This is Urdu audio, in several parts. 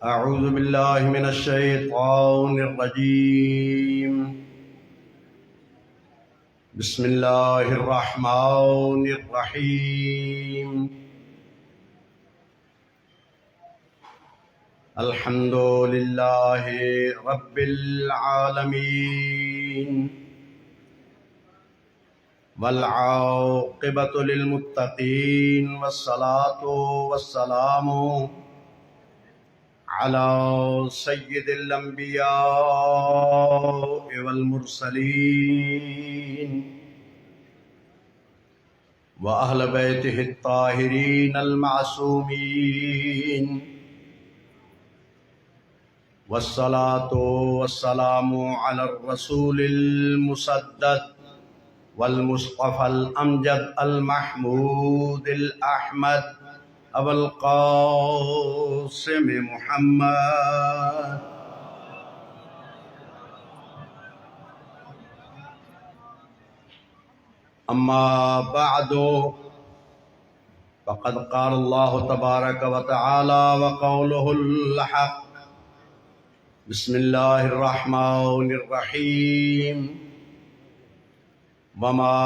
أعوذ بالله من الشيطان الرجيم. بسم الله الرحمن الرحيم. الحمد لله رب العالمين والعاقبة للمتقين والصلاة والسلام على سيد الأنبياء والمرسلين وأهل بيته الطاهرين المعصومين، والصلاة والسلام على الرسول المسدد والمصطفى الأمجد المحمود الأحمد أبو القاسم محمد. أما بعد، فقد قال الله تبارك وتعالى وقوله الحق. بسم الله الرحمن الرحيم. وما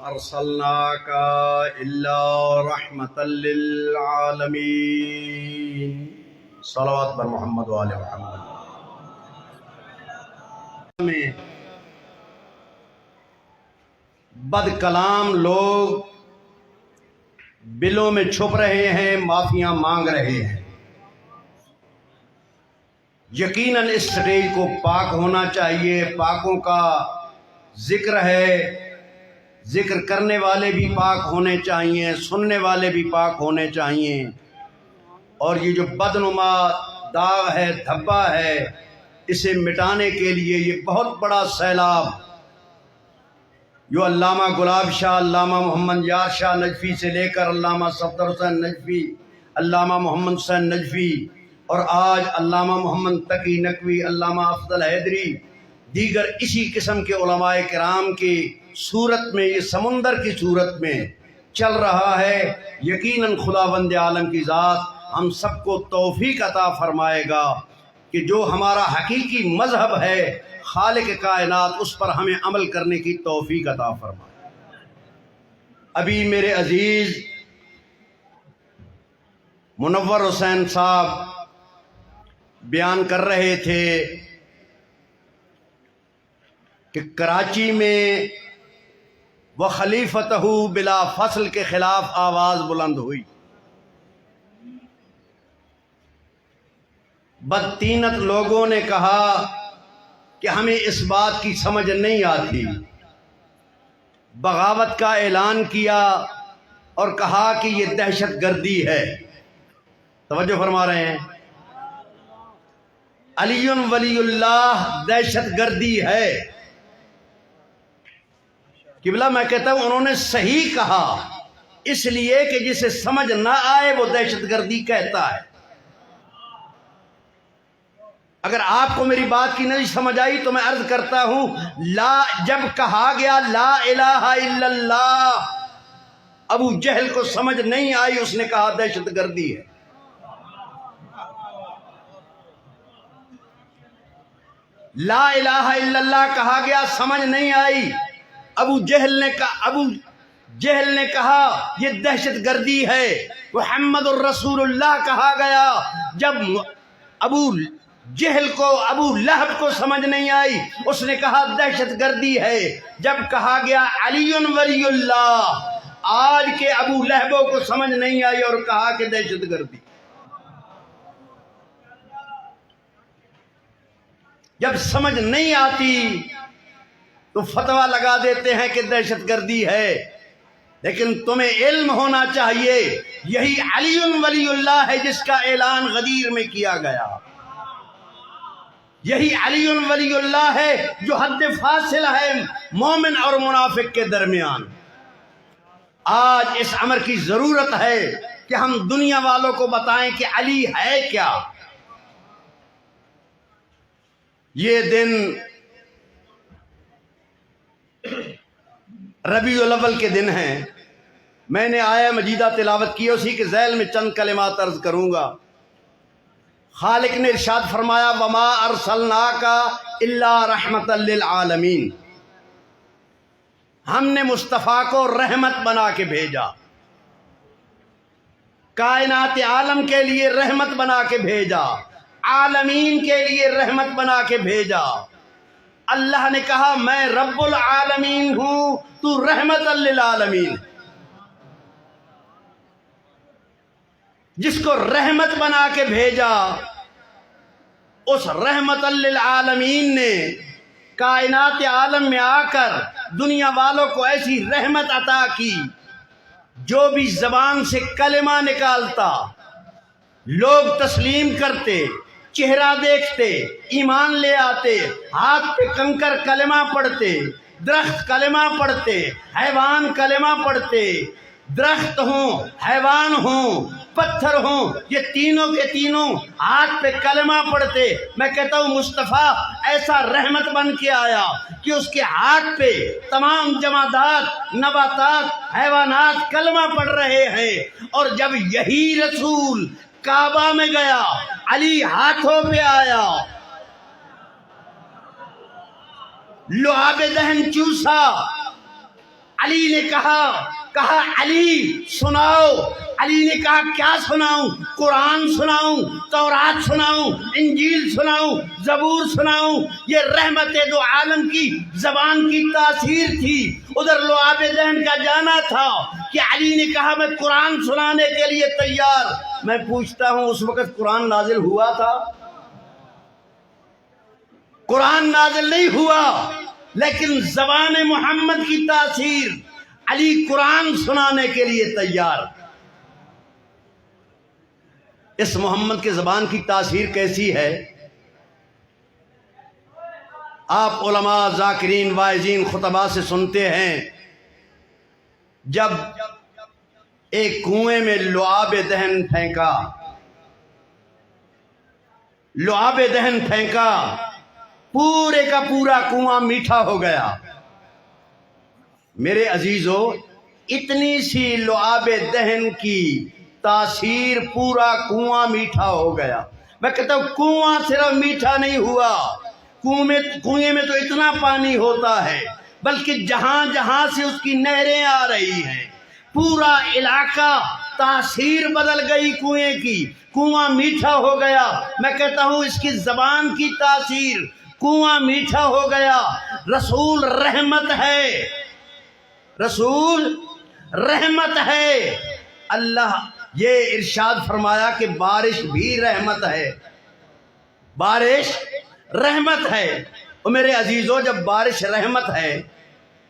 أرسلناك إلا رحمة للعالمين. صلوات بر محمد و آل محمد. بد کلام لوگ بلوں میں چھپ رہے ہیں، معافیاں مانگ رہے ہیں. یقیناً اس سٹیج کو پاک ہونا چاہیے. پاکوں کا ذکر ہے، ذکر کرنے والے بھی پاک ہونے چاہیے، سننے والے بھی پاک ہونے چاہیے. اور یہ جو بدنما داغ ہے، دھبا ہے، اسے مٹانے کے لیے یہ بہت بڑا سیلاب جو علامہ گلاب شاہ، علامہ محمد یار شاہ نجفی سے لے کر علامہ صفدر حسین نجفی، علامہ محمد حسین نجفی اور آج علامہ محمد تقی نقوی، علامہ افضل حیدری، دیگر اسی قسم کے علماء کرام کی صورت میں، یہ سمندر کی صورت میں چل رہا ہے. یقیناً خداوند عالم کی ذات ہم سب کو توفیق عطا فرمائے گا کہ جو ہمارا حقیقی مذہب ہے، خالق کائنات اس پر ہمیں عمل کرنے کی توفیق عطا فرمائے. ابھی میرے عزیز منور حسین صاحب بیان کر رہے تھے کہ کراچی میں وہ خلیفتہ بلا فصل کے خلاف آواز بلند ہوئی. بدتینت لوگوں نے کہا کہ ہمیں اس بات کی سمجھ نہیں آتی. بغاوت کا اعلان کیا اور کہا کہ یہ دہشت گردی ہے. توجہ فرما رہے ہیں؟ علی ولی اللہ دہشت گردی ہے. قبلہ میں کہتا ہوں انہوں نے صحیح کہا، اس لیے کہ جسے سمجھ نہ آئے وہ دہشت گردی کہتا ہے. اگر آپ کو میری بات کی نہیں سمجھ آئی تو میں عرض کرتا ہوں، جب کہا گیا لا الہ الا اللہ، ابو جہل کو سمجھ نہیں آئی، اس نے کہا دہشت گردی ہے. لا الہ الا اللہ کہا گیا، سمجھ نہیں آئی، ابو جہل نے کہا یہ دہشت گردی ہے. محمد الرسول اللہ کہا گیا، جب ابو جہل کو، ابو لہب کو سمجھ نہیں آئی، اس نے کہا دہشت گردی ہے. جب کہا گیا علی ولی اللہ، آج کے ابو لہبوں کو سمجھ نہیں آئی اور کہا کہ دہشت گردی. جب سمجھ نہیں آتی تو فتویٰ لگا دیتے ہیں کہ دہشت گردی ہے. لیکن تمہیں علم ہونا چاہیے یہی علی ولی اللہ ہے جس کا اعلان غدیر میں کیا گیا. یہی علی ولی اللہ ہے جو حد فاصل ہے مومن اور منافق کے درمیان. آج اس امر کی ضرورت ہے کہ ہم دنیا والوں کو بتائیں کہ علی ہے کیا. یہ دن ربیع الاول کے دن ہیں. میں نے آیہ مجیدہ تلاوت کی، اسی کے ذیل میں چند کلمات عرض کروں گا. خالق نے ارشاد فرمایا وما ارسلناک الا رحمت للعالمین، ہم نے مصطفیٰ کو رحمت بنا کے بھیجا، کائنات عالم کے لیے رحمت بنا کے بھیجا، عالمین کے لیے رحمت بنا کے بھیجا۔ اللہ نے کہا میں رب العالمین ہوں، تو رحمت للعالمین۔ جس کو رحمت بنا کے بھیجا، اس رحمت للعالمین نے کائنات عالم میں آ کر دنیا والوں کو ایسی رحمت عطا کی، جو بھی زبان سے کلمہ نکالتا لوگ تسلیم کرتے، چہرہ دیکھتے ایمان لے آتے، ہاتھ پہ کنکر کلمہ پڑھتے، درخت کلمہ پڑھتے، حیوان کلمہ پڑھتے، درخت ہوں، حیوان ہوں، پتھر ہوں، یہ تینوں کے تینوں ہاتھ پہ کلمہ پڑھتے۔ میں کہتا ہوں مصطفیٰ ایسا رحمت بن کے آیا کہ اس کے ہاتھ پہ تمام جمادات، نباتات، حیوانات کلمہ پڑھ رہے ہیں۔ اور جب یہی رسول کعبہ میں گیا، علی ہاتھوں پہ آیا، لعاب دہن چوسا، علی نے کہا علی سناؤ۔ علی نے کہا کیا سناؤں؟ قرآن سناؤں، تورات سناؤں، انجیل سناؤں، زبور سناؤں؟ یہ رحمت دو عالم کی زبان کی تاثیر تھی۔ ادھر لعاب دہن کا جانا تھا کہ علی نے کہا میں قرآن سنانے کے لیے تیار۔ میں پوچھتا ہوں اس وقت قرآن نازل ہوا تھا؟ قرآن نازل نہیں ہوا، لیکن زبان محمد کی تاثیر، علی قرآن سنانے کے لیے تیار۔ اس محمد کے زبان کی تاثیر کیسی ہے؟ آپ علماء، ذاکرین، واعظین، خطباء سے سنتے ہیں جب ایک کنویں میں لعاب دہن پھینکا، لعاب دہن پھینکا، پورے کا پورا کنواں میٹھا ہو گیا۔ میرے عزیزو، اتنی سی لعاب دہن کی تاثیر پورا کنواں میٹھا ہو گیا۔ میں کہتا ہوں کنواں صرف میٹھا نہیں ہوا، کنویں میں تو اتنا پانی ہوتا ہے، بلکہ جہاں جہاں سے اس کی نہریں آ رہی ہیں، پورا علاقہ تاثیر بدل گئی کنویں کی، کنواں میٹھا ہو گیا۔ میں کہتا ہوں اس کی زبان کی تاثیر، کنواں میٹھا ہو گیا۔ رسول رحمت ہے، رسول رحمت ہے۔ اللہ یہ ارشاد فرمایا کہ بارش بھی رحمت ہے، بارش رحمت ہے۔ اور میرے عزیزو، جب بارش رحمت ہے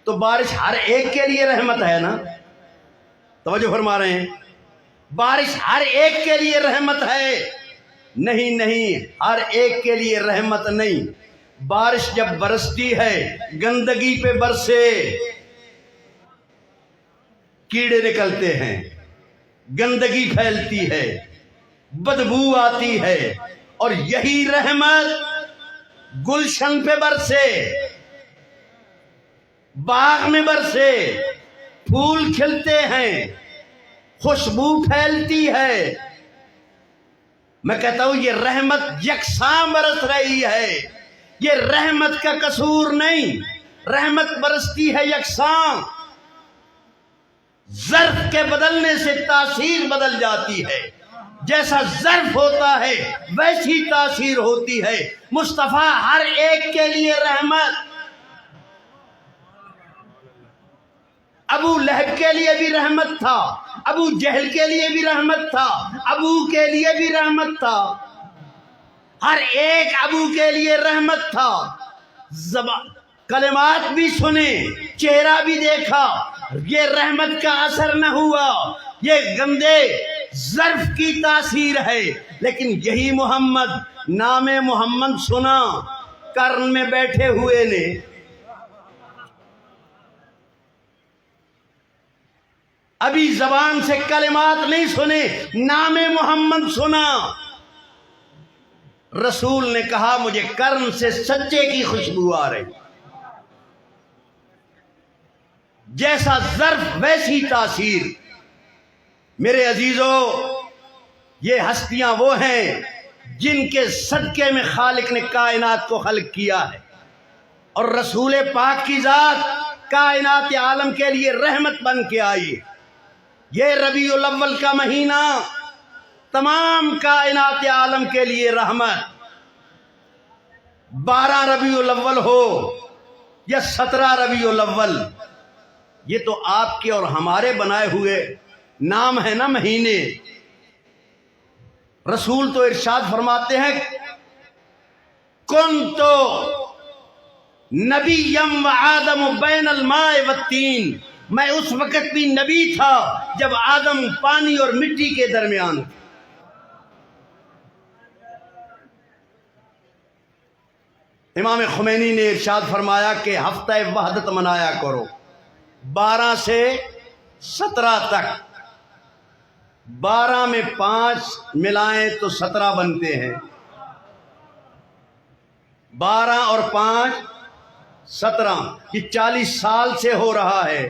تو بارش ہر ایک کے لیے رحمت ہے نا؟ توجہ فرما رہے ہیں؟ بارش ہر ایک کے لیے رحمت ہے؟ نہیں، ہر ایک کے لیے رحمت نہیں۔ بارش جب برستی ہے گندگی پہ برسے، کیڑے نکلتے ہیں، گندگی پھیلتی ہے، بدبو آتی ہے، اور یہی رحمت گلشن پہ برسے، باغ میں برسے، پھول کھلتے ہیں، خوشبو پھیلتی ہے۔ میں کہتا ہوں یہ رحمت یکساں برس رہی ہے، یہ رحمت کا قصور نہیں، رحمت برستی ہے یکساں۔ ظرف کے بدلنے سے تاثیر بدل جاتی ہے، جیسا ظرف ہوتا ہے ویسی تاثیر ہوتی ہے۔ مصطفیٰ ہر ایک کے لیے رحمت۔ ابو لہب کے لیے بھی رحمت تھا، ابو جہل کے لیے بھی رحمت تھا، ابو کے لیے بھی رحمت تھا، ہر ایک ابو کے لیے رحمت تھا۔ کلمات بھی سنے، چہرہ بھی دیکھا، یہ رحمت کا اثر نہ ہوا، یہ گندے ظرف کی تاثیر ہے۔ لیکن یہی محمد، نام محمد سنا کرن میں بیٹھے ہوئے نے، ابھی زبان سے کلمات نہیں سنے، نام محمد سنا، رسول نے کہا مجھے کرن سے سچے کی خوشبو آ رہی۔ جیسا ظرف ویسی تاثیر۔ میرے عزیزو، یہ ہستیاں وہ ہیں جن کے صدقے میں خالق نے کائنات کو خلق کیا ہے، اور رسول پاک کی ذات کائنات عالم کے لیے رحمت بن کے آئی۔ یہ ربیع الاول کا مہینہ تمام کائنات عالم کے لیے رحمت، 12 ربیع الاول ہو یا 17 ربیع الاول، یہ تو آپ کے اور ہمارے بنائے ہوئے نام ہے نا مہینے۔ رسول تو ارشاد فرماتے ہیں کنتو نبیم و آدم بین الماء والتین، میں اس وقت بھی نبی تھا جب آدم پانی اور مٹی کے درمیان تھا۔ امام خمینی نے ارشاد فرمایا کہ ہفتہ وحدت منایا کرو 12 سے 17 تک، 12 میں 5 ملائیں تو 17 بنتے ہیں، 12 اور 5 17، یہ 40 سال سے ہو رہا ہے۔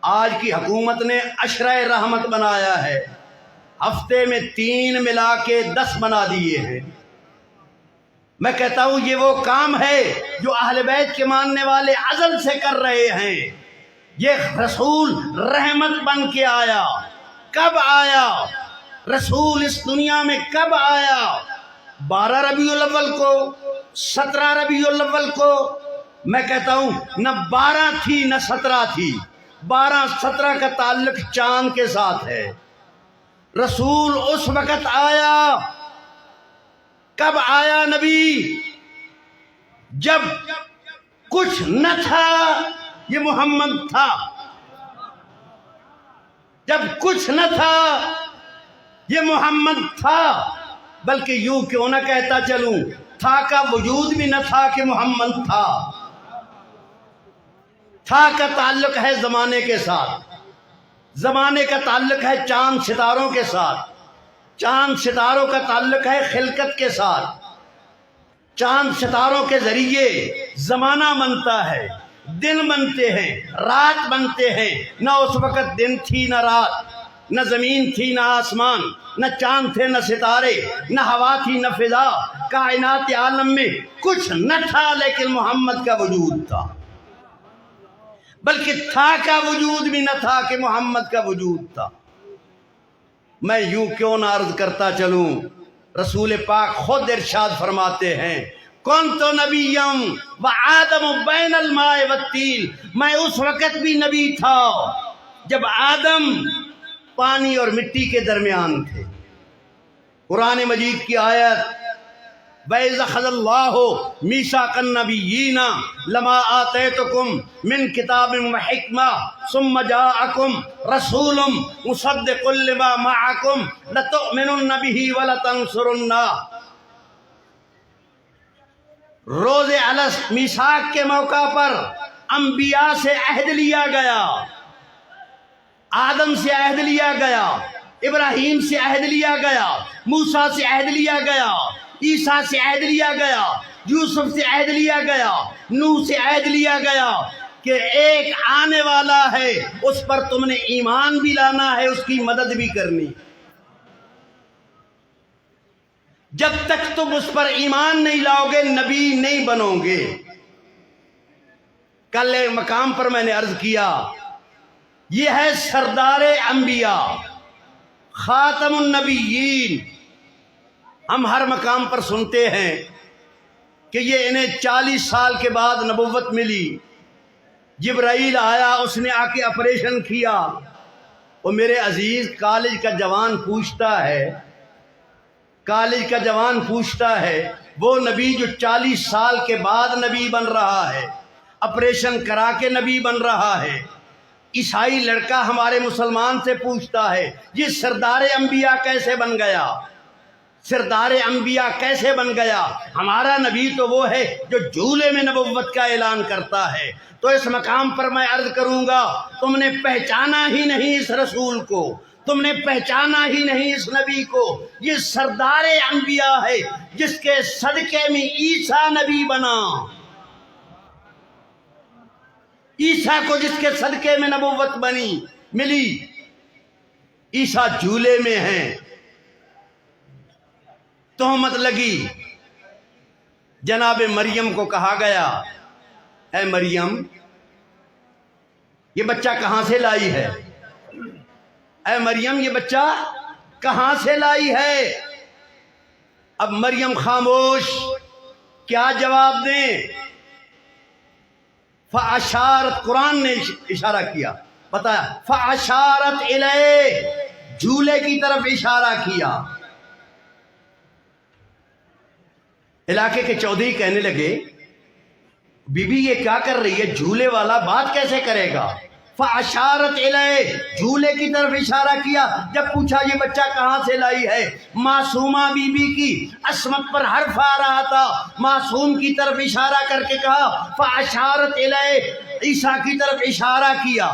آج کی حکومت نے عشرہ رحمت بنایا ہے، ہفتے میں 3 ملا کے 10 بنا دیے ہیں۔ میں کہتا ہوں یہ وہ کام ہے جو اہل بیت کے ماننے والے ازل سے کر رہے ہیں۔ یہ رسول رحمت بن کے آیا۔ کب آیا رسول اس دنیا میں؟ کب آیا؟ 12 ربیع الاول کو، 17 ربیع الاول کو۔ میں کہتا ہوں نہ 12 تھی نہ 17 تھی، 12 17 کا تعلق چاند کے ساتھ ہے۔ رسول اس وقت آیا۔ کب آیا نبی؟ جب کچھ نہ تھا یہ محمد تھا، جب کچھ نہ تھا یہ محمد تھا، بلکہ یوں کیوں نہ کہتا چلوں تھا کا وجود بھی نہ تھا کہ محمد تھا۔ تھا کا تعلق ہے زمانے کے ساتھ، زمانے کا تعلق ہے چاند ستاروں کے ساتھ، چاند ستاروں کا تعلق ہے خلقت کے ساتھ۔ چاند ستاروں کے ذریعے زمانہ بنتا ہے، دن بنتے ہیں، رات بنتے ہیں۔ نہ اس وقت دن تھی نہ رات، نہ زمین تھی نہ آسمان، نہ چاند تھے نہ ستارے، نہ ہوا تھی نہ فضا۔ کائنات عالم میں کچھ نہ تھا لیکن محمد کا وجود تھا، بلکہ تھا کا وجود بھی نہ تھا کہ محمد کا وجود تھا۔ میں یوں کیوں نہ عرض کرتا چلوں، رسول پاک خود ارشاد فرماتے ہیں کنت نبیم و آدم بین الماء والتین، میں اس وقت بھی نبی تھا جب آدم پانی اور مٹی کے درمیان تھے۔ قرآن مجید کی آیت وَإِذْ أَخَذَ اللَّهُ مِيثَاقَ النَّبِيِّينَ لَمَا آتَيْتُكُم مِّن كِتَابٍ وَحِكْمَةٍ ثُمَّ جَاءَكُمْ رَسُولٌ مُصَدِّقٌ لِّمَا مَعَكُمْ لَتُؤْمِنُنَّ بِهِ وَلَتَنصُرُنَّهُ۔ روز میثاق کے موقع پر انبیاء سے عہد لیا گیا، آدم سے عہد لیا گیا، ابراہیم سے عہد لیا گیا، موسیٰ سے عہد لیا گیا، عیسیٰ سے عہد لیا گیا، یوسف سے عہد لیا گیا، نوح سے عہد لیا گیا کہ ایک آنے والا ہے، اس پر تم نے ایمان بھی لانا ہے، اس کی مدد بھی کرنی۔ جب تک تم اس پر ایمان نہیں لاؤ گے نبی نہیں بنو گے۔ کل ایک مقام پر میں نے عرض کیا یہ ہے سردار انبیاء، خاتم النبیین۔ ہم ہر مقام پر سنتے ہیں کہ یہ انہیں 40 سال کے بعد نبوت ملی۔ جبرائیل آیا، اس نے آ کے آپریشن کیا۔ وہ میرے عزیز کالج کا جوان پوچھتا ہے، کالج کا جوان پوچھتا ہے وہ نبی جو 40 سال کے بعد نبی بن رہا ہے، آپریشن کرا کے نبی بن رہا ہے۔ عیسائی لڑکا ہمارے مسلمان سے پوچھتا ہے یہ سردار انبیاء کیسے بن گیا، سردار انبیاء کیسے بن گیا؟ ہمارا نبی تو وہ ہے جو جھولے میں نبوت کا اعلان کرتا ہے۔ تو اس مقام پر میں عرض کروں گا تم نے پہچانا ہی نہیں اس رسول کو، تم نے پہچانا ہی نہیں اس نبی کو۔ یہ سردار انبیاء ہے جس کے صدقے میں عیسیٰ نبی بنا، عیسیٰ کو جس کے صدقے میں نبوت بنی ملی۔ عیسیٰ جھولے میں ہیں، تہمت لگی، جناب مریم کو کہا گیا اے مریم یہ بچہ کہاں سے لائی ہے؟ اے مریم یہ بچہ کہاں سے لائی ہے؟ اب مریم خاموش، کیا جواب دیں؟ فاشارت، قرآن نے اشارہ کیا، بتایا فاشارت الیہ، جھولے کی طرف اشارہ کیا۔ علاقے کے چودھری کہنے لگے بی بی یہ کیا کر رہی ہے، جھولے والا بات کیسے کرے گا؟ فاشارت الیہ، جھولے کی طرف اشارہ کیا۔ جب پوچھا یہ بچہ کہاں سے لائی ہے، معصومہ بی بی کی عصمت پر حرف آ رہا تھا، معصوم کی طرف اشارہ کر کے کہا فاشارت الیہ، عیسیٰ کی طرف اشارہ کیا۔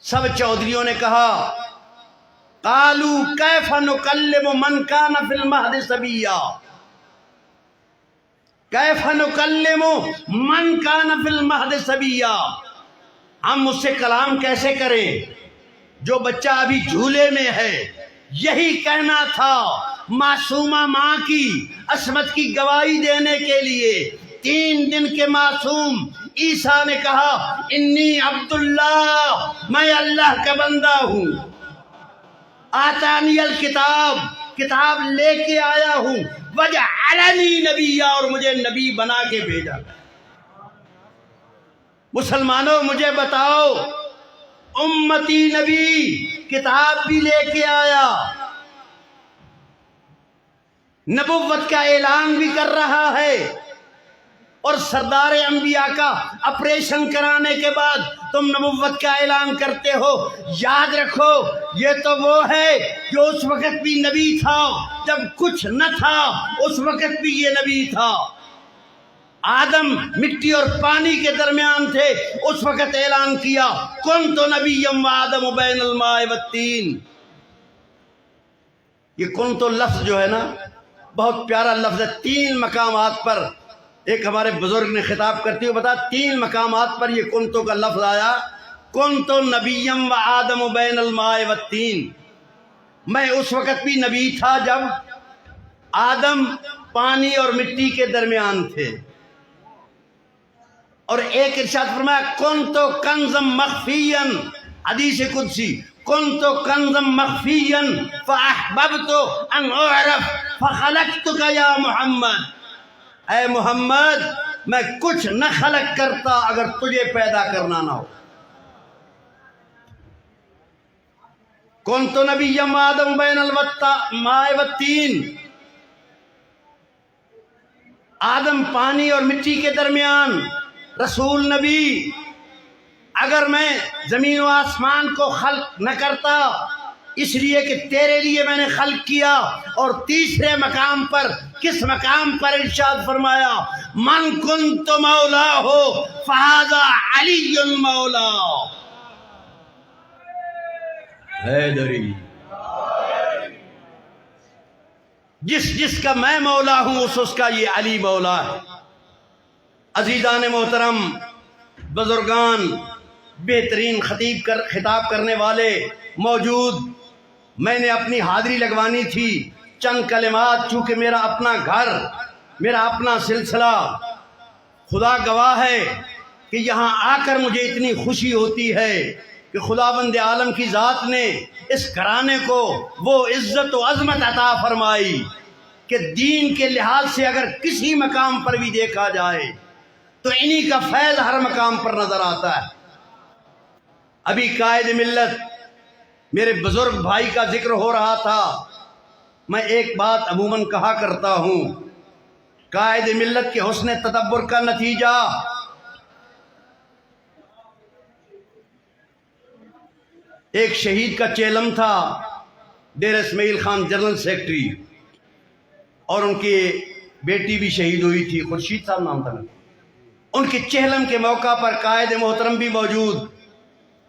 سب چودھریوں نے کہا قالوا کیف نکلم من کان فی المہد صبیا، کیف نکلم من کان فی المہد صبیا، ہم اس سے کلام کیسے کریں جو بچہ ابھی جھولے میں ہے؟ یہی کہنا تھا معصومہ ماں کی عصمت کی گواہی دینے کے لیے۔ 3 دن کے معصوم عیسیٰ نے کہا انی عبداللہ، میں اللہ کا بندہ ہوں، آتانی الکتاب، کتاب لے کے آیا ہوں، وجعلنی نبیا، اور مجھے نبی بنا کے بھیجا۔ مسلمانوں مجھے بتاؤ، امتی نبی کتاب بھی لے کے آیا، نبوت کا اعلان بھی کر رہا ہے، اور سردار انبیاء کا آپریشن کرانے کے بعد تم نبوت کا اعلان کرتے ہو۔ یاد رکھو یہ تو وہ ہے جو اس وقت بھی نبی تھا جب کچھ نہ تھا، اس وقت بھی یہ نبی تھا۔ آدم مٹی اور پانی کے درمیان تھے، اس وقت اعلان کیا کنت نبیا وآدم بین الماء والطین۔ یہ کنت لفظ جو ہے نا بہت پیارا لفظ ہے۔ 3 مقامات پر ایک ہمارے بزرگ نے خطاب کرتے ہوئے بتایا، 3 مقامات پر یہ کنتو کا لفظ آیا، کنتو نبیا وآدم بین الماء والطین، میں اس وقت بھی نبی تھا جب آدم پانی اور مٹی کے درمیان تھے۔ اور ایک ارشاد فرمایا کنتو کنزم مخفیا، حدیث قدسی، کنتو کنزم مخفیا فاحببت ان اعرف فخلقتک یا محمد، اے محمد میں کچھ نہ خلق کرتا اگر تجھے پیدا کرنا نہ ہو۔ کنت نبیا وآدم بین الماء والطین، آدم پانی اور مٹی کے درمیان، رسول نبی۔ اگر میں زمین و آسمان کو خلق نہ کرتا اس لیے کہ تیرے لیے میں نے خلق کیا۔ اور تیسرے مقام پر، کس مقام پر ارشاد فرمایا من کنت مولا ہو فہذا علی مولا، حیدری، جس کا میں مولا ہوں اس کا یہ علی مولا ہے۔ عزیزان محترم، بزرگان، بہترین خطاب کرنے والے موجود، میں نے اپنی حاضری لگوانی تھی، چند کلمات، چونکہ میرا اپنا گھر، میرا اپنا سلسلہ، خدا گواہ ہے کہ یہاں آ کر مجھے اتنی خوشی ہوتی ہے کہ خداوند عالم کی ذات نے اس گھرانے کو وہ عزت و عظمت عطا فرمائی کہ دین کے لحاظ سے اگر کسی مقام پر بھی دیکھا جائے تو انہی کا فیض ہر مقام پر نظر آتا ہے۔ ابھی قائد ملت میرے بزرگ بھائی کا ذکر ہو رہا تھا، میں ایک بات عموماً کہا کرتا ہوں، قائد ملت کے حسن تدبر کا نتیجہ ایک شہید کا چیلم تھا، ڈیر اسماعیل خان جنرل سیکرٹری، اور ان کی بیٹی بھی شہید ہوئی تھی، خورشید صاحب نام تھا۔ ان کے چہلم کے موقع پر قائد محترم بھی موجود،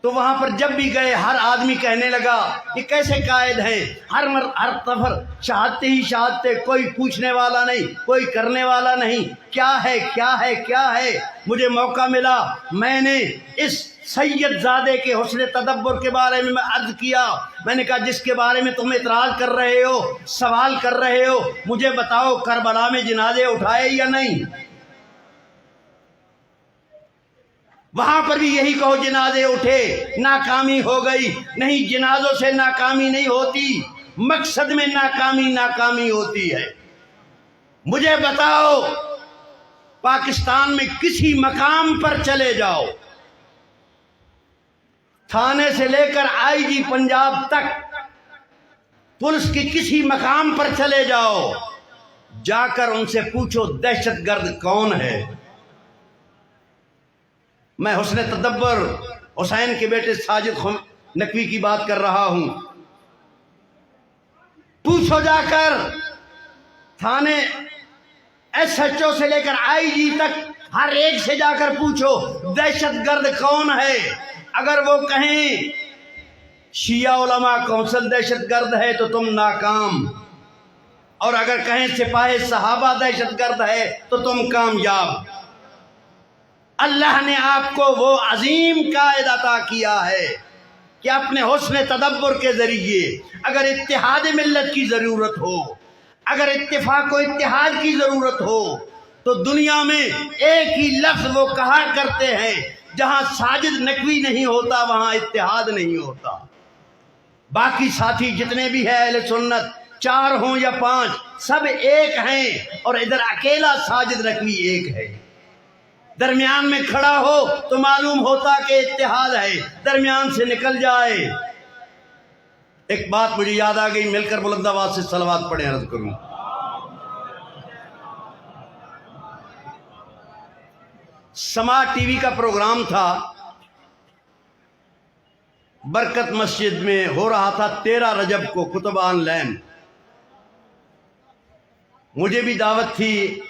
تو وہاں پر جب بھی گئے ہر آدمی کہنے لگا یہ کیسے قائد ہیں، ہر سفر شہادتیں ہی شہادتیں، کوئی پوچھنے والا نہیں، کوئی کرنے والا نہیں، کیا ہے کیا ہے کیا ہے۔ مجھے موقع ملا، میں نے اس سید زادے کے حسن تدبر کے بارے میں عرض کیا، میں نے کہا جس کے بارے میں تم اعتراض کر رہے ہو، سوال کر رہے ہو، مجھے بتاؤ کربلا میں جنازے اٹھائے یا نہیں؟ وہاں پر بھی یہی کہو جنازے اٹھے، ناکامی ہو گئی۔ نہیں، جنازوں سے ناکامی نہیں ہوتی، مقصد میں ناکامی ہوتی ہے۔ مجھے بتاؤ پاکستان میں کسی مقام پر چلے جاؤ، تھانے سے لے کر آئی جی پنجاب تک، پولیس کی کسی مقام پر چلے جاؤ، جا کر ان سے پوچھو دہشت گرد کون ہے۔ میں حسن تدبر حسین کے بیٹے ساجد نقوی کی بات کر رہا ہوں۔ پوچھو جا کر، تھانے ایس ایچ او سے لے کر آئی جی تک ہر ایک سے جا کر پوچھو دہشت گرد کون ہے۔ اگر وہ کہیں شیعہ علماء کونسل دہشت گرد ہے تو تم ناکام، اور اگر کہیں سپاہ صحابہ دہشت گرد ہے تو تم کامیاب۔ اللہ نے آپ کو وہ عظیم قائد عطا کیا ہے کہ اپنے حسن تدبر کے ذریعے اگر اتحاد ملت کی ضرورت ہو، اگر اتفاق و اتحاد کی ضرورت ہو، تو دنیا میں ایک ہی لفظ وہ کہا کرتے ہیں، جہاں ساجد نقوی نہیں ہوتا وہاں اتحاد نہیں ہوتا۔ باقی ساتھی جتنے بھی ہیں اہل سنت، 4 ہوں یا 5، سب ایک ہیں، اور ادھر اکیلا ساجد نقوی ایک ہے۔ درمیان میں کھڑا ہو تو معلوم ہوتا کہ اتحاد ہے، درمیان سے نکل جائے۔ ایک بات مجھے یاد آ گئی، مل کر بلند آواز سے صلوات پڑھیں، عرض کروں۔ سما ٹی وی کا پروگرام تھا، برکت مسجد میں ہو رہا تھا 13 رجب کو کتبان لین۔ مجھے بھی دعوت تھی،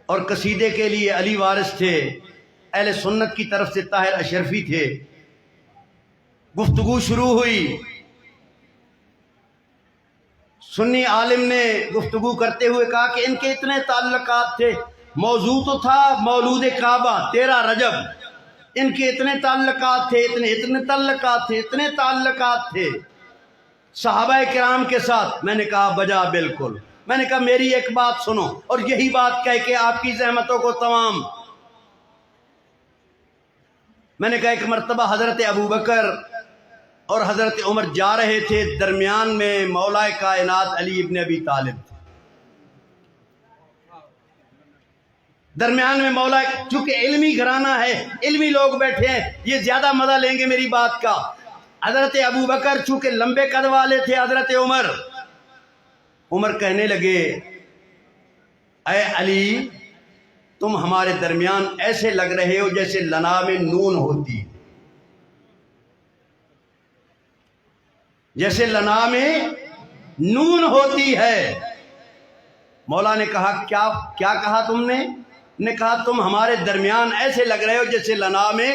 اور قصیدے کے لیے علی وارث تھے، اہل سنت کی طرف سے طاہر اشرفی تھے۔ گفتگو شروع ہوئی، سنی عالم نے گفتگو کرتے ہوئے کہا کہ ان کے اتنے تعلقات تھے، موضوع تو تھا مولود کعبہ 13 رجب، ان کے اتنے تعلقات تھے، اتنے تعلقات تھے، اتنے تعلقات تھے صحابہ کرام کے ساتھ۔ میں نے کہا بجا بالکل۔ میں نے کہا میری ایک بات سنو، اور یہی بات کہہ کے آپ کی زحمتوں کو تمام۔ میں نے کہا ایک مرتبہ حضرت ابوبکر اور حضرت عمر جا رہے تھے، درمیان میں مولا کائنات علی ابن ابی طالب تھے، درمیان میں مولا، چونکہ علمی گھرانہ ہے، علمی لوگ بیٹھے ہیں، یہ زیادہ مزہ لیں گے میری بات کا۔ حضرت ابوبکر چونکہ لمبے قد والے تھے، حضرت عمر کہنے لگے اے علی تم ہمارے درمیان ایسے لگ رہے ہو جیسے لنا میں نون ہوتی، جیسے لنا میں نون ہوتی ہے۔ مولا نے کہا کیا کہا تم نے کہا تم ہمارے درمیان ایسے لگ رہے ہو جیسے لنا میں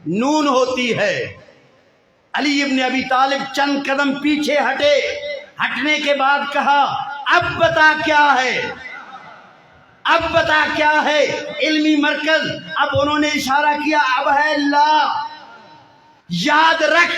نون ہوتی ہے۔ علی ابن ابی طالب چند قدم پیچھے ہٹے، ہٹنے کے بعد کہا اب بتا کیا ہے، اب بتا کیا ہے علمی مرکز۔ اب انہوں نے اشارہ کیا، اب ہے لا، یاد رکھ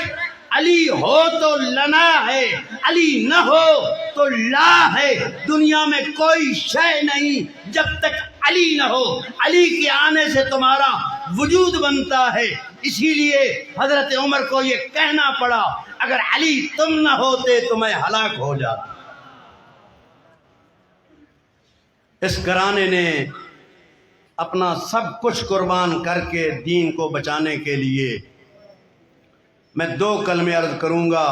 علی ہو تو لنا ہے، علی نہ ہو تو لا ہے۔ دنیا میں کوئی شے نہیں جب تک علی نہ ہو، علی کے آنے سے تمہارا وجود بنتا ہے۔ اسی لیے حضرت عمر کو یہ کہنا پڑا اگر علی تم نہ ہوتے تو میں ہلاک ہو جاتا۔ اس گھرانے نے اپنا سب کچھ قربان کر کے دین کو بچانے کے لیے، میں 2 کلمے عرض کروں گا،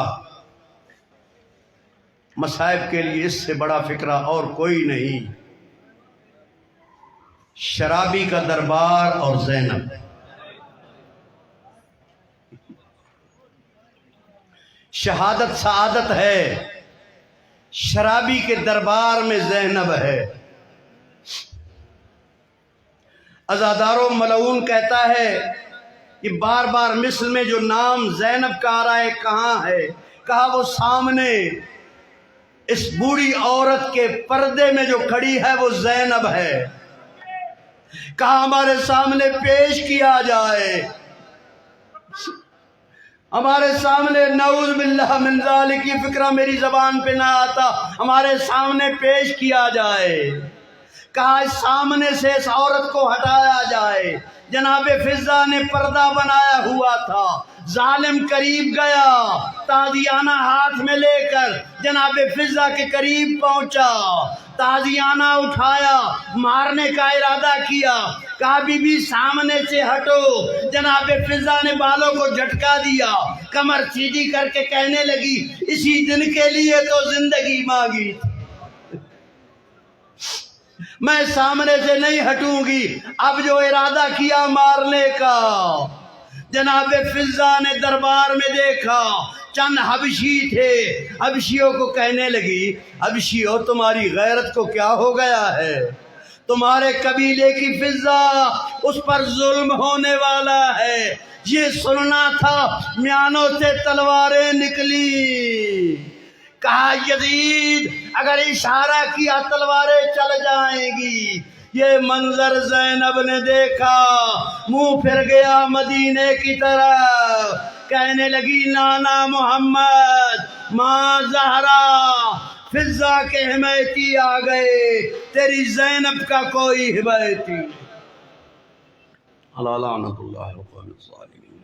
مصائب کے لیے اس سے بڑا فکرہ اور کوئی نہیں۔ شرابی کا دربار اور زینب۔ شہادت سعادت ہے، شرابی کے دربار میں زینب ہے۔ عزادار و ملعون کہتا ہے کہ بار بار مثل میں جو نام زینب کا آ رہا ہے کہاں ہے؟ کہا وہ سامنے اس بوڑھی عورت کے پردے میں جو کھڑی ہے وہ زینب ہے۔ کہا ہمارے سامنے پیش کیا جائے، ہمارے سامنے، نعوذ باللہ من ذالک، یہ فکرہ میری زبان پہ نہ آتا، ہمارے سامنے پیش کیا جائے۔ کہا اس سامنے سے اس عورت کو ہٹایا جائے۔ جناب فضہ نے پردہ بنایا ہوا تھا، ظالم قریب گیا، تازیانہ ہاتھ میں لے کر جناب فضہ کے قریب پہنچا، تازیانہ اٹھایا، مارنے کا ارادہ کیا۔ کہا بی بی سامنے سے ہٹو۔ جناب فضہ نے بالوں کو جھٹکا دیا، کمر سیدھی کر کے کہنے لگی اسی دن کے لیے تو زندگی مانگی تھی، میں سامنے سے نہیں ہٹوں گی۔ اب جو ارادہ کیا مارنے کا، جناب فضہ نے دربار میں دیکھا چند حبشی تھے، حبشیوں کو کہنے لگی حبشیوں تمہاری غیرت کو کیا ہو گیا ہے؟ تمہارے قبیلے کی فضہ، اس پر ظلم ہونے والا ہے، یہ سننا تھا، میانوں سے تلواریں نکلی۔ کہا یزید اگر اشارہ کیا تلواریں چل جائیں گی۔ یہ منظر زینب نے دیکھا، منہ پھر گیا مدینے کی طرف، کہنے لگی نانا محمد، ماں زہرا، فضہ کے حمایتی آ گئے، تیری زینب کا کوئی حمایتی۔ اللہ لعنت اللہ الظالمین۔